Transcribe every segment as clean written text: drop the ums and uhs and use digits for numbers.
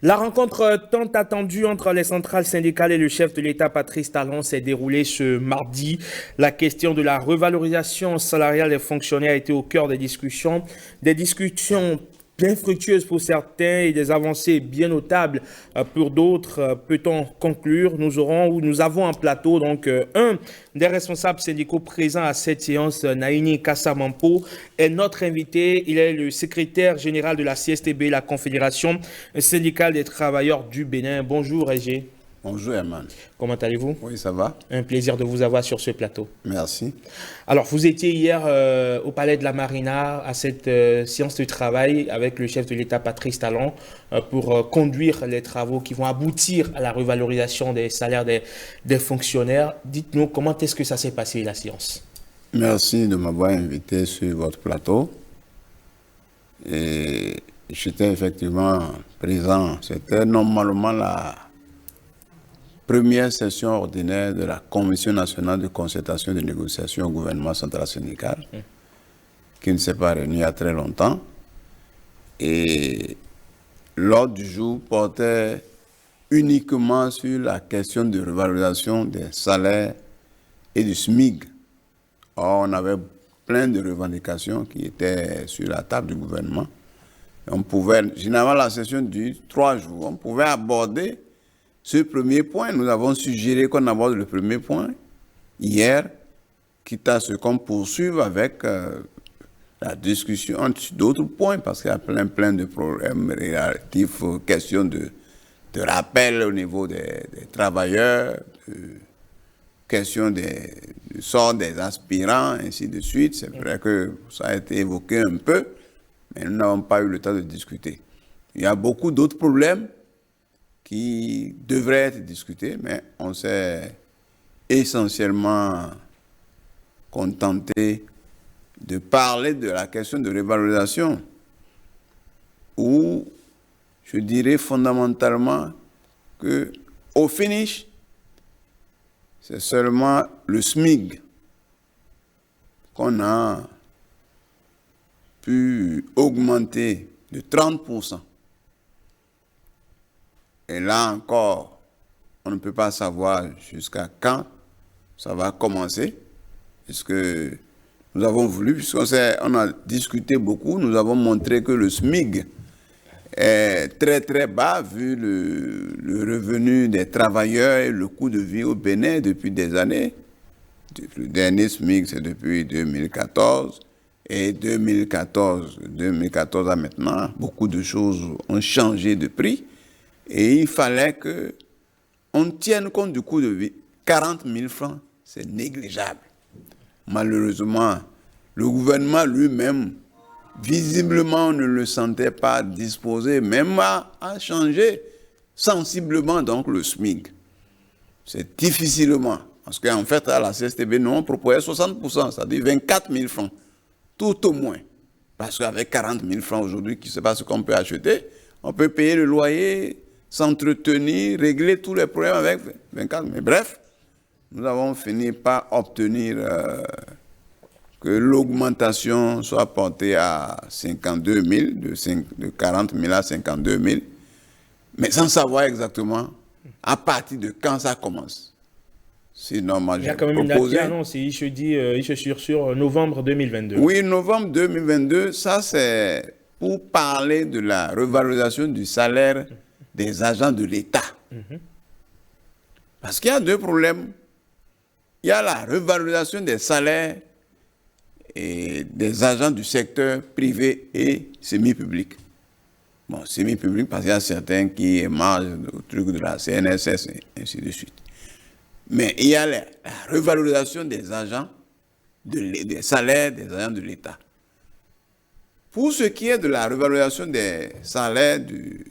La rencontre tant attendue entre les centrales syndicales et le chef de l'État, Patrice Talon, s'est déroulée ce mardi. La question de la revalorisation salariale des fonctionnaires a été au cœur des discussions bien fructueuses pour certains et des avancées bien notables pour d'autres. Peut-on conclure? Nous avons en plateau un des responsables syndicaux présents à cette séance, Naini Kassamampo, est notre invité. Il est le secrétaire général de la CSTB, la Confédération syndicale des travailleurs du Bénin. Bonjour, Égé. Bonjour, Herman. Comment allez-vous? Oui, ça va. Un plaisir de vous avoir sur ce plateau. Merci. Alors, vous étiez hier au Palais de la Marina à cette séance de travail avec le chef de l'État, Patrice Talon, pour conduire les travaux qui vont aboutir à la revalorisation des salaires des fonctionnaires. Dites-nous, comment est-ce que ça s'est passé, la séance? Merci de m'avoir invité sur votre plateau. Et j'étais effectivement présent. C'était normalement la première session ordinaire de la Commission nationale de concertation et de négociation au gouvernement central syndical, qui ne s'est pas réunie il y a très longtemps. Et l'ordre du jour portait uniquement sur la question de revalorisation des salaires et du SMIC. Or, on avait plein de revendications qui étaient sur la table du gouvernement. Et on pouvait, généralement la session dure 3 jours, on pouvait aborder ce premier point. Nous avons suggéré qu'on aborde le premier point hier, quitte à ce qu'on poursuive avec la discussion d'autres points, parce qu'il y a plein de problèmes relatifs aux questions de rappel au niveau des travailleurs, question du sort des aspirants, ainsi de suite. C'est vrai que ça a été évoqué un peu, mais nous n'avons pas eu le temps de discuter. Il y a beaucoup d'autres problèmes qui devraient être discutés, mais on s'est essentiellement contenté de parler de la question de revalorisation, où je dirais fondamentalement que au finish, c'est seulement le SMIC qu'on a pu augmenter de 30%. Et là encore, on ne peut pas savoir jusqu'à quand ça va commencer, puisque nous avons voulu, puisqu'on a discuté beaucoup, nous avons montré que le SMIC est très très bas vu le revenu des travailleurs et le coût de vie au Bénin depuis des années. Le dernier SMIC, c'est depuis 2014. Et 2014 à maintenant, beaucoup de choses ont changé de prix. Et il fallait qu'on tienne compte du coût de vie. 40 000 francs, c'est négligeable. Malheureusement, le gouvernement lui-même, visiblement, ne le sentait pas disposé, même à changer sensiblement donc le SMIC. C'est difficilement. Parce qu'en fait, à la CSTB, nous, on proposait 60%, c'est-à-dire 24 000 francs, tout au moins. Parce qu'avec 40 000 francs aujourd'hui, qui ne sait pas ce qu'on peut acheter, on peut payer le loyer, s'entretenir, régler tous les problèmes avec 24 000. Mais bref, nous avons fini par obtenir que l'augmentation soit portée à 52 000, de 40 000 à 52 000, mais sans savoir exactement à partir de quand ça commence. Sinon, moi, il y a quand même une date qui annonce, il se dit, sur novembre 2022. Oui, novembre 2022, ça c'est pour parler de la revalorisation du salaire des agents de l'État. Parce qu'il y a deux problèmes. Il y a la revalorisation des salaires et des agents du secteur privé et semi-public. Bon, semi-public parce qu'il y a certains qui émargent au truc de la CNSS et ainsi de suite. Mais il y a la revalorisation des agents, des salaires des agents de l'État. Pour ce qui est de la revalorisation des salaires du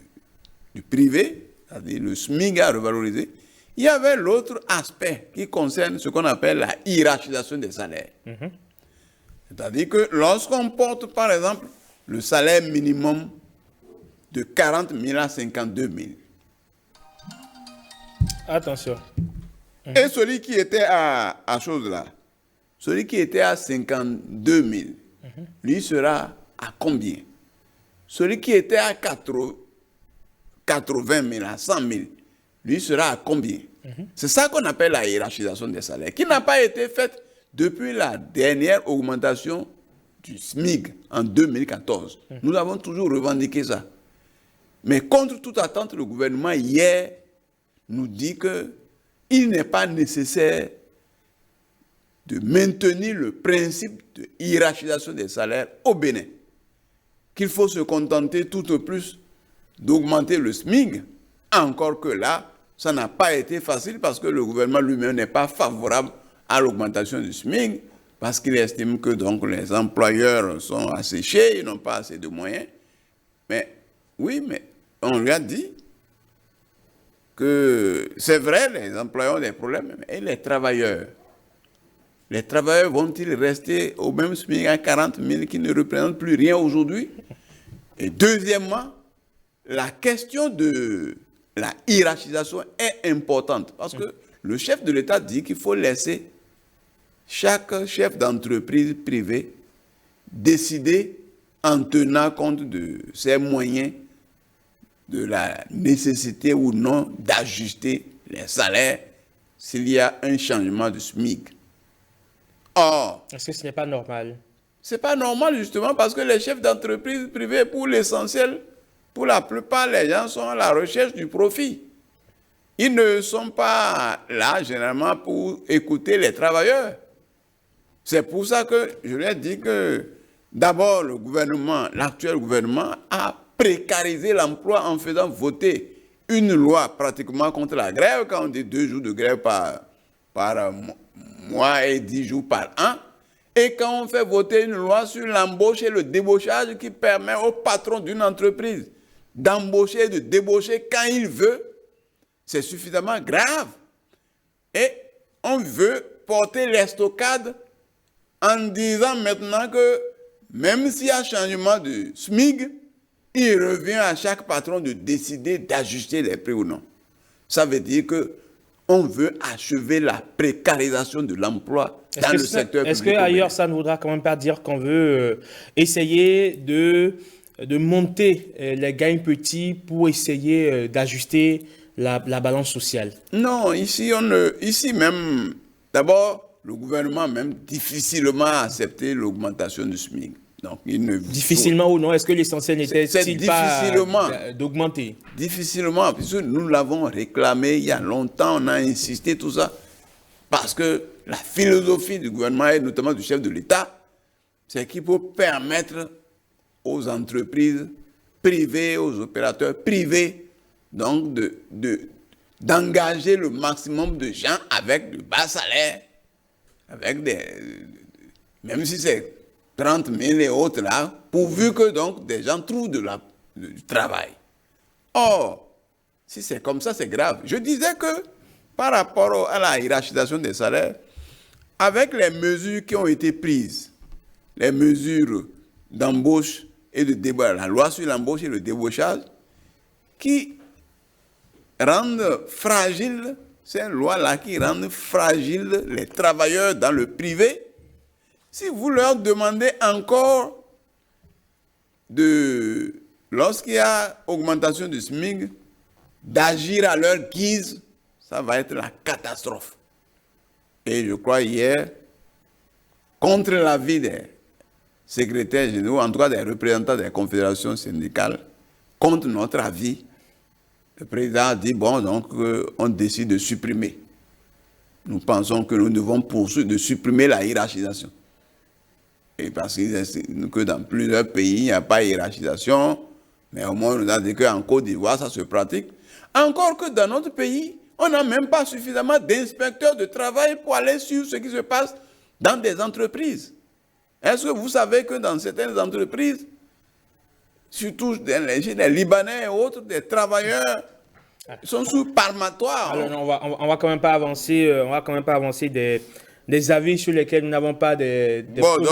privé, c'est-à-dire le SMIC à revaloriser, il y avait l'autre aspect qui concerne ce qu'on appelle la hiérarchisation des salaires. C'est-à-dire que lorsqu'on porte, par exemple, le salaire minimum de 40 000 à 52 000. Attention. Et celui qui était à chose là, celui qui était à 52 000, lui sera à combien? Celui qui était à 40 80 000, à 100 000, lui sera à combien? C'est ça qu'on appelle la hiérarchisation des salaires, qui n'a pas été faite depuis la dernière augmentation du SMIC en 2014. Nous avons toujours revendiqué ça. Mais contre toute attente, le gouvernement hier nous dit qu'il n'est pas nécessaire de maintenir le principe de hiérarchisation des salaires au Bénin. Qu'il faut se contenter tout au plus d'augmenter le SMIC, encore que là, ça n'a pas été facile parce que le gouvernement lui-même n'est pas favorable à l'augmentation du SMIC, parce qu'il estime que donc les employeurs sont asséchés, ils n'ont pas assez de moyens. Mais oui, mais on lui a dit que c'est vrai, les employeurs ont des problèmes, et les travailleurs? Les travailleurs vont-ils rester au même SMIC à 40 000 qui ne représentent plus rien aujourd'hui? Et deuxièmement, la question de la hiérarchisation est importante parce que le chef de l'État dit qu'il faut laisser chaque chef d'entreprise privée décider en tenant compte de ses moyens, de la nécessité ou non d'ajuster les salaires s'il y a un changement de SMIC. Or, est-ce que ce n'est pas normal? Ce n'est pas normal justement parce que les chefs d'entreprise privées, pour l'essentiel, pour la plupart, les gens sont à la recherche du profit. Ils ne sont pas là généralement pour écouter les travailleurs. C'est pour ça que je leur ai dit que d'abord le gouvernement, l'actuel gouvernement, a précarisé l'emploi en faisant voter une loi pratiquement contre la grève, quand on dit 2 jours de grève par mois et 10 jours par an. Et quand on fait voter une loi sur l'embauche et le débauchage qui permet au patron d'une entreprise d'embaucher et de débaucher quand il veut, c'est suffisamment grave. Et on veut porter l'estocade en disant maintenant que même s'il y a changement de SMIC, il revient à chaque patron de décider d'ajuster les prix ou non. Ça veut dire que on veut achever la précarisation de l'emploi dans le secteur public. Est-ce qu'ailleurs, ça ne voudra quand même pas dire qu'on veut essayer de monter les gains petits pour essayer d'ajuster la balance sociale? Non, ici même, d'abord, le gouvernement même difficilement a accepté l'augmentation du SMIC. Donc, difficilement ou non? Est-ce que l'essentiel n'était-il pas d'augmenter? Difficilement, puisque nous l'avons réclamé il y a longtemps, on a insisté, tout ça, parce que la philosophie du gouvernement et notamment du chef de l'État, c'est qu'il faut permettre aux entreprises privées, aux opérateurs privés, donc d'engager le maximum de gens avec de bas salaires, avec même si c'est 30 000 et autres là, pourvu que donc des gens trouvent du travail. Or, si c'est comme ça, c'est grave. Je disais que par rapport à la hiérarchisation des salaires, avec les mesures qui ont été prises, les mesures d'embauche et de débauchage, la loi sur l'embauche et le débauchage, qui rendent fragiles, ces lois-là qui rendent fragiles les travailleurs dans le privé, si vous leur demandez encore lorsqu'il y a augmentation du SMIC, d'agir à leur guise, ça va être la catastrophe. Et je crois hier, contre l'avis des secrétaires généraux, en tout cas des représentants des confédérations syndicales, contre notre avis, le président a dit, bon, donc on décide de supprimer. Nous pensons que nous devons poursuivre de supprimer la hiérarchisation. Et parce que dans plusieurs pays, il n'y a pas de hiérarchisation, mais au moins on nous a dit qu'en Côte d'Ivoire, ça se pratique. Encore que dans notre pays, on n'a même pas suffisamment d'inspecteurs de travail pour aller suivre ce qui se passe dans des entreprises. Est-ce que vous savez que dans certaines entreprises, surtout les Libanais et autres, des travailleurs sont sous parmatoire? Alors, on va quand même pas avancer des avis sur lesquels nous n'avons pas de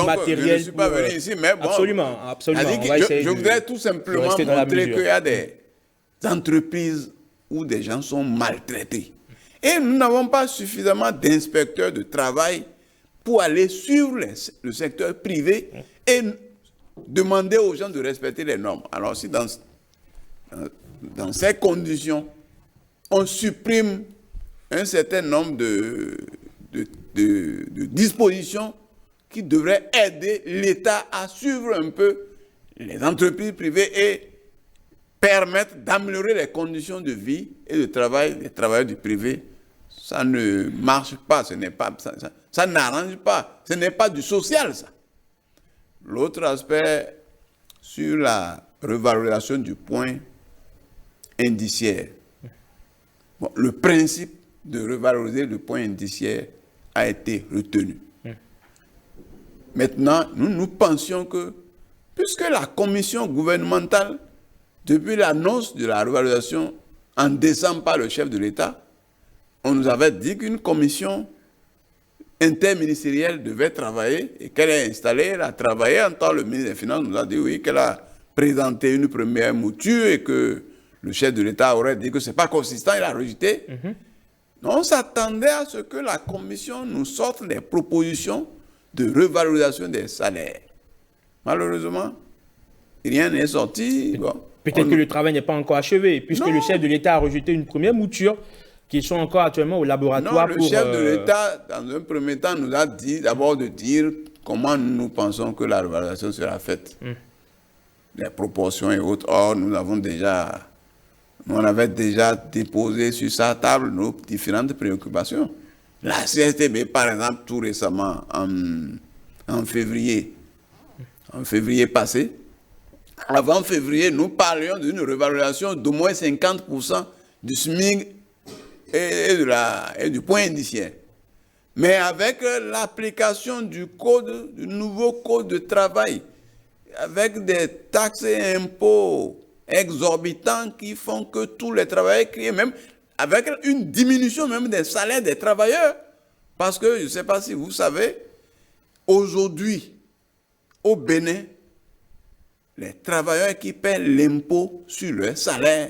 matériel. Je ne suis pas venu ici, mais bon. Absolument. Je voudrais tout simplement montrer qu'il y a des entreprises où des gens sont maltraités. Et nous n'avons pas suffisamment d'inspecteurs de travail pour aller suivre le secteur privé et demander aux gens de respecter les normes. Alors, si dans dans ces conditions, on supprime un certain nombre de dispositions qui devraient aider l'État à suivre un peu les entreprises privées et permettre d'améliorer les conditions de vie et de travail des travailleurs du privé. Ça ne marche pas, ça n'arrange pas, ce n'est pas du social, ça. L'autre aspect, sur la revalorisation du point indiciaire. Bon, le principe de revaloriser le point indiciaire a été retenu. Maintenant, nous pensions que, puisque la commission gouvernementale, depuis l'annonce de la revalorisation en décembre par le chef de l'État, on nous avait dit qu'une commission interministérielle devait travailler et qu'elle est installée, elle a travaillé. En temps, le ministre des Finances nous a dit oui, qu'elle a présenté une première mouture et que le chef de l'État aurait dit que ce n'est pas consistant, il a rejeté. On s'attendait à ce que la commission nous sorte des propositions de revalorisation des salaires. Malheureusement, rien n'est sorti. Bon, peut-être que le travail n'est pas encore achevé, puisque le chef de l'État a rejeté une première mouture qui sont encore actuellement au laboratoire. Non, le chef de l'État, dans un premier temps, nous a dit d'abord de dire comment nous pensons que la revalorisation sera faite. Les proportions et autres. Or, nous on avait déjà déposé sur sa table nos différentes préoccupations. La CSTB, par exemple, tout récemment, en février passé, avant février, nous parlions d'une revalorisation d'au moins 50% du SMIC et du point indiciaire. Mais avec l'application du nouveau code de travail, avec des taxes et impôts exorbitants qui font que tous les travailleurs crient, même avec une diminution même des salaires des travailleurs. Parce que, je ne sais pas si vous savez, aujourd'hui, au Bénin, les travailleurs qui paient l'impôt sur leur salaire,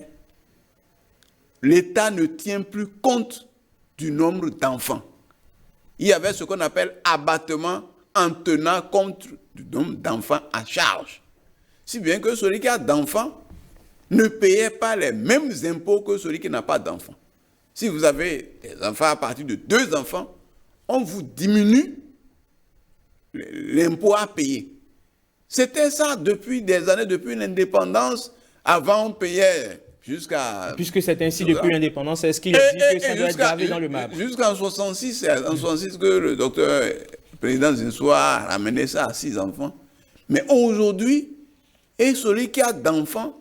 l'État ne tient plus compte du nombre d'enfants. Il y avait ce qu'on appelle abattement en tenant compte du nombre d'enfants à charge. Si bien que celui qui a d'enfants ne payait pas les mêmes impôts que celui qui n'a pas d'enfants. Si vous avez des enfants à partir de 2 enfants, on vous diminue l'impôt à payer. C'était ça depuis des années, depuis l'indépendance. Avant, on payait jusqu'à... Puisque c'est ainsi depuis l'indépendance, est-ce qu'il a dit que ça doit être gravé dans le marbre? Jusqu'en 66, c'est en 66 que le docteur, le président Zinsou a ramené ça à 6 enfants. Mais aujourd'hui, et celui qui a d'enfants,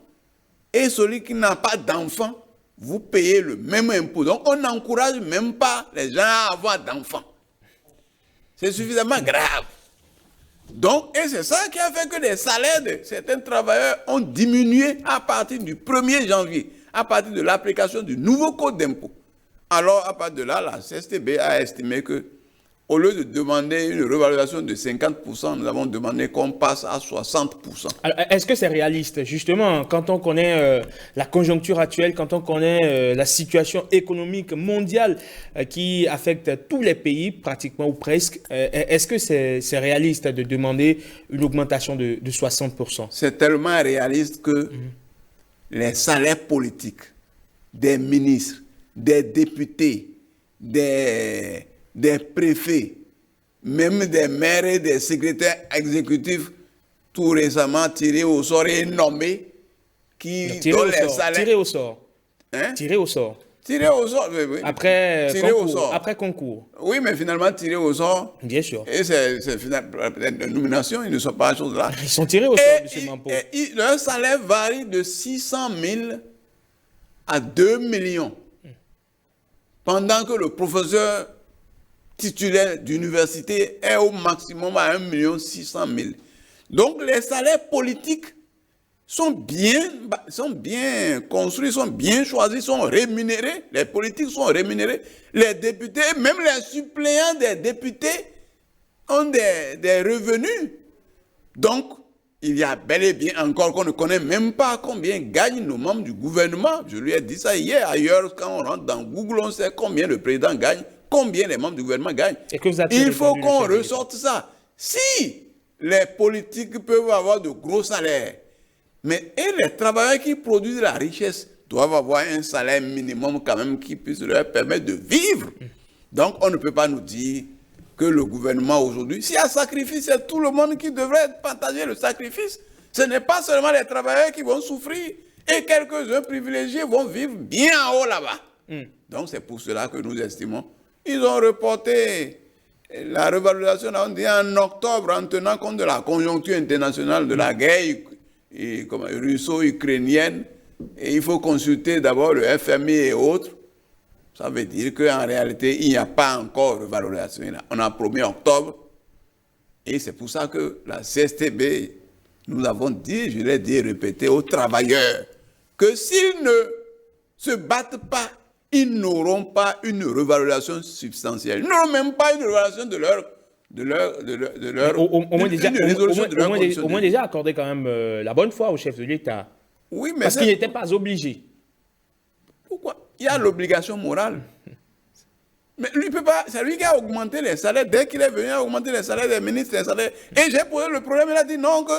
et celui qui n'a pas d'enfants, vous payez le même impôt. Donc, on n'encourage même pas les gens à avoir d'enfants. C'est suffisamment grave. Donc, et c'est ça qui a fait que les salaires de certains travailleurs ont diminué à partir du 1er janvier, à partir de l'application du nouveau code d'impôt. Alors, à partir de là, la CSTB a estimé que, au lieu de demander une revalorisation de 50%, nous avons demandé qu'on passe à 60%. Alors, est-ce que c'est réaliste? Justement, quand on connaît la conjoncture actuelle, quand on connaît la situation économique mondiale qui affecte tous les pays, pratiquement ou presque, est-ce que c'est réaliste de demander une augmentation de 60%? C'est tellement réaliste que les salaires politiques des ministres, des députés, des préfets, même des maires et des secrétaires exécutifs, tout récemment tirés au sort et nommés, qui donnent les salaires. Tirés au sort. Hein? Tirés au sort. Tirés au sort, oui. Après tirés concours, au sort. après concours. Oui, mais finalement tirés au sort. Bien sûr. Et c'est la nomination, ils ne sont pas à chose là. Ils sont tirés au sort, M. Mampo. Leur salaire varie de 600 000 à 2 millions. Pendant que le professeur titulaire d'université est au maximum à 1 600 000. Donc les salaires politiques sont bien construits, sont bien choisis, sont rémunérés. Les politiques sont rémunérés. Les députés, même les suppléants des députés ont des revenus. Donc, il y a bel et bien encore qu'on ne connaît même pas combien gagnent nos membres du gouvernement. Je lui ai dit ça hier. Ailleurs, quand on rentre dans Google, on sait combien le président gagne, combien les membres du gouvernement gagnent. Il faut qu'on ressorte ça. Si les politiques peuvent avoir de gros salaires, mais et les travailleurs qui produisent la richesse doivent avoir un salaire minimum quand même qui puisse leur permettre de vivre. Donc, on ne peut pas nous dire que le gouvernement aujourd'hui, s'il y a sacrifice, c'est tout le monde qui devrait partager le sacrifice. Ce n'est pas seulement les travailleurs qui vont souffrir et quelques-uns privilégiés vont vivre bien en haut là-bas. Donc, c'est pour cela que nous estimons. Ils ont reporté la revalorisation, on dit en octobre, en tenant compte de la conjoncture internationale, de la guerre russo-ukrainienne. Et il faut consulter d'abord le FMI et autres. Ça veut dire qu'en réalité, il n'y a pas encore de revalorisation. On a promis octobre. Et c'est pour ça que la CSTB, nous avons dit, je l'ai dit et répété aux travailleurs, que s'ils ne se battent pas, ils n'auront pas une revalorisation substantielle. Ils n'auront même pas une revalorisation de leur au moins déjà accorder quand même la bonne foi au chef de l'État. Oui, mais parce qu'il n'était pas obligé. Pourquoi? Il y a l'obligation morale. Mais lui peut pas, c'est lui qui a augmenté les salaires. Dès qu'il est venu, il a augmenté les salaires des ministres, les salaires. Et j'ai posé le problème, il a dit non, que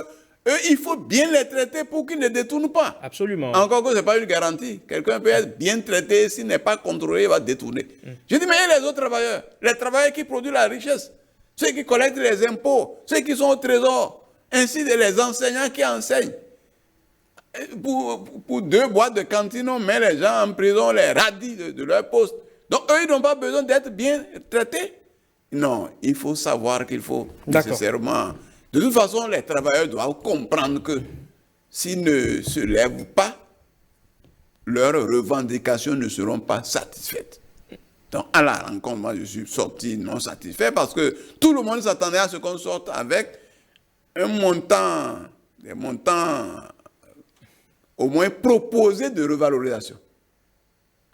il faut bien les traiter pour qu'ils ne détournent pas. Absolument. Encore que ce n'est pas une garantie. Quelqu'un peut être bien traité, s'il n'est pas contrôlé, il va détourner. Je dis, mais il y a les autres travailleurs. Les travailleurs qui produisent la richesse, ceux qui collectent les impôts, ceux qui sont au trésor, ainsi que les enseignants qui enseignent. Pour 2 boîtes de cantine, on met les gens en prison, on les radie de leur poste. Donc, eux, ils n'ont pas besoin d'être bien traités. Non, il faut savoir qu'il faut nécessairement... De toute façon, les travailleurs doivent comprendre que s'ils ne se lèvent pas, leurs revendications ne seront pas satisfaites. Donc, à la rencontre, moi, je suis sorti non satisfait parce que tout le monde s'attendait à ce qu'on sorte avec un montant, des montants au moins proposés de revalorisation.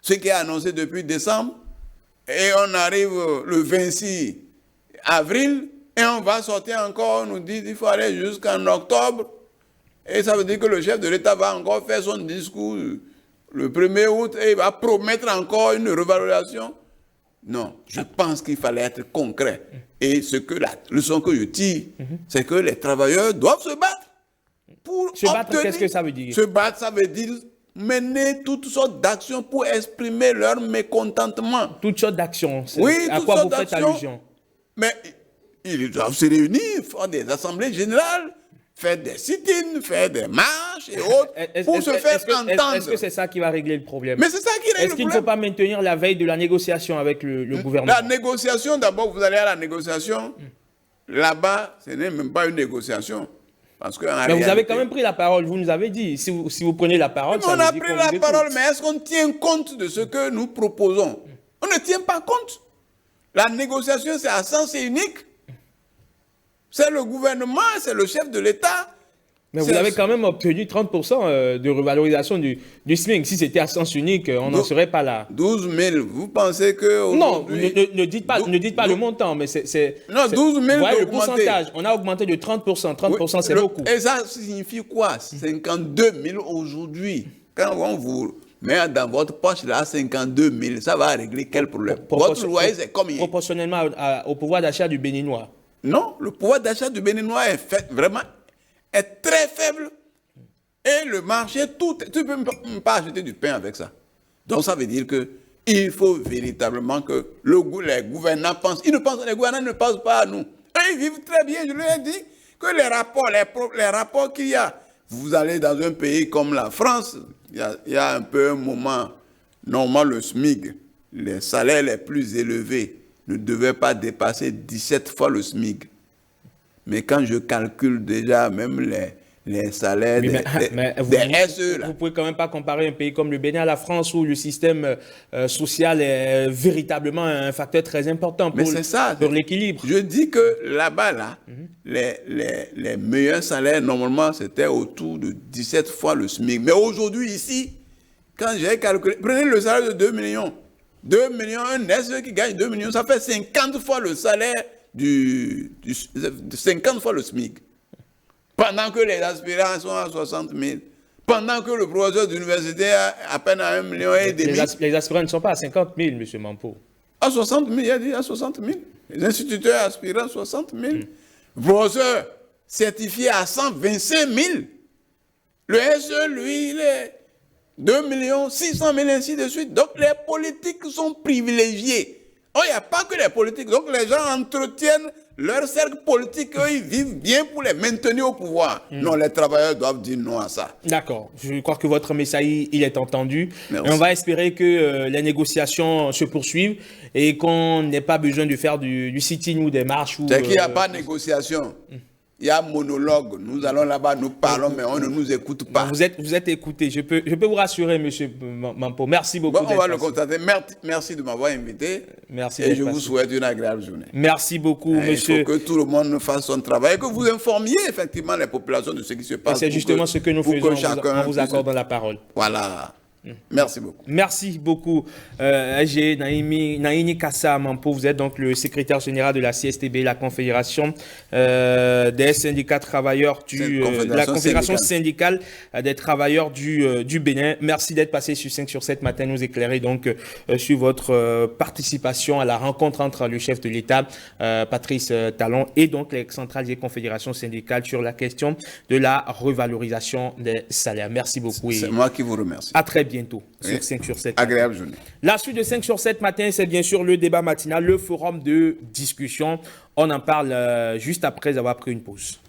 Ce qui est annoncé depuis décembre, et on arrive le 26 avril, et on va sortir encore, on nous dit qu'il faut aller jusqu'en octobre. Et ça veut dire que le chef de l'État va encore faire son discours le 1er août et il va promettre encore une revalorisation. Non, je pense qu'il fallait être concret. Et la leçon que je tire, c'est que les travailleurs doivent se battre. Pour se battre, qu'est-ce que ça veut dire? Se battre, ça veut dire mener toutes sortes d'actions pour exprimer leur mécontentement. Toutes sortes d'actions. Oui, à quoi vous faites allusion? Mais ils doivent se réunir, faire des assemblées générales, faire des sit-ins, faire des marches et autres, pour se faire entendre. Est-ce que c'est ça qui va régler le problème? Mais c'est ça qui règle le problème. Est-ce qu'il ne faut pas maintenir la veille de la négociation avec le gouvernement? La négociation, d'abord, vous allez à la négociation. Là-bas, ce n'est même pas une négociation. Parce que mais vous avez quand même pris la parole, vous nous avez dit. Si vous prenez la parole, ça on veut a dire pris la parole, mais est-ce qu'on tient compte de ce que nous proposons? On ne tient pas compte. La négociation, c'est à sens unique. C'est le gouvernement, c'est le chef de l'État. Mais vous avez quand même obtenu 30% de revalorisation du SMIC. Si c'était à sens unique, on n'en serait pas là. 12 000, vous pensez que... Non, ne dites pas le montant, mais c'est... Non, 12 000 le pourcentage, on a augmenté de 30%. 30%, c'est beaucoup. Et ça signifie quoi? 52 000 aujourd'hui. Quand on vous met dans votre poche là 52 000, ça va régler quel problème? Votre loyer, c'est combien? Proportionnellement au pouvoir d'achat du Béninois. Non, le pouvoir d'achat du Béninois est très faible. Et le marché, tu ne peux même pas acheter du pain avec ça. Donc ça veut dire qu'il faut véritablement que les gouvernants pensent. Les gouvernants ne pensent pas à nous. Et ils vivent très bien. Je leur ai dit que les rapports qu'il y a. Vous allez dans un pays comme la France, il y a un peu un moment, normalement le SMIC, les salaires les plus élevés ne devaient pas dépasser 17 fois le SMIC. Mais quand je calcule déjà même les salaires des SE... Vous ne pouvez quand même pas comparer un pays comme le Bénin à la France où le système social est véritablement un facteur très important pour l'équilibre. Je dis que là-bas, les meilleurs salaires, normalement, c'était autour de 17 fois le SMIC. Mais aujourd'hui, ici, quand j'ai calculé... Prenez le salaire de 2 millions. 2 millions, un SE qui gagne 2 millions, ça fait 50 fois le salaire 50 fois le SMIC. Pendant que les aspirants sont à 60 000. Pendant que le professeur d'université a à peine à 1,5 million. Les aspirants ne sont pas à 50 000, M. Mampo. À 60 000, il a dit à 60 000. Les instituteurs aspirants, 60 000. Le professeur certifié à 125 000. Le SE, lui, 2 millions, 600 000, ainsi de suite. Donc les politiques sont privilégiés. Oh, il n'y a pas que les politiques. Donc les gens entretiennent leur cercle politique, eux, ils vivent bien pour les maintenir au pouvoir. Non, les travailleurs doivent dire non à ça. D'accord. Je crois que votre message, il est entendu. Et on va espérer que les négociations se poursuivent et qu'on n'ait pas besoin de faire du sit-in ou des marches. C'est qu'il n'y a pas de négociation. Il y a monologue. Nous allons là-bas, nous parlons, mais on ne nous écoute pas. Vous êtes écouté. Je peux vous rassurer, monsieur Mampo. Merci beaucoup. Bon, on va le constater. Merci de m'avoir invité. Merci. Et je vous souhaite une agréable journée. Merci beaucoup, monsieur. Il faut que tout le monde fasse son travail et que vous informiez effectivement les populations de ce qui se passe. C'est justement ce que nous faisons. On vous accorde la parole. Voilà. Merci beaucoup. Merci beaucoup. J'ai Naini Kassa Mampo, vous êtes donc le secrétaire général de la CSTB, la Confédération des syndicats travailleurs de la Confédération syndicale des travailleurs du Bénin. Merci d'être passé sur 5 sur 7 matin, nous éclairer donc sur votre participation à la rencontre entre le chef de l'État, Patrice Talon, et donc les centrales des confédérations syndicales sur la question de la revalorisation des salaires. Merci beaucoup. C'est moi qui vous remercie. À très bientôt sur 5 sur 7. Agréable journée. La suite de 5 sur 7 matin, c'est bien sûr le débat matinal, le forum de discussion. On en parle juste après avoir pris une pause.